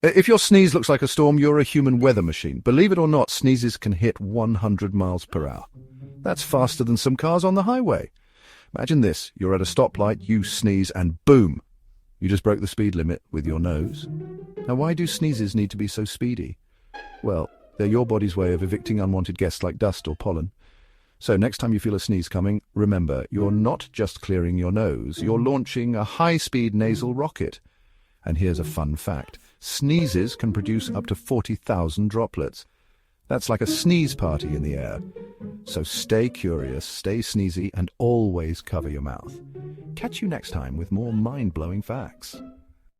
If your sneeze looks like a storm, you're a human weather machine. Believe it or not, sneezes can hit 100 miles per hour. That's faster than some cars on the highway. Imagine this, you're at a stoplight, you sneeze, and boom! You just broke the speed limit with your nose. Now, why do sneezes need to be so speedy? Well, they're your body's way of evicting unwanted guests like dust or pollen. So next time you feel a sneeze coming, remember, you're not just clearing your nose, you're launching a high-speed nasal rocket. And here's a fun fact. Sneezes can produce up to 40,000 droplets. That's like a sneeze party in the air. So stay curious, stay sneezy, and always cover your mouth. Catch you next time with more mind-blowing facts.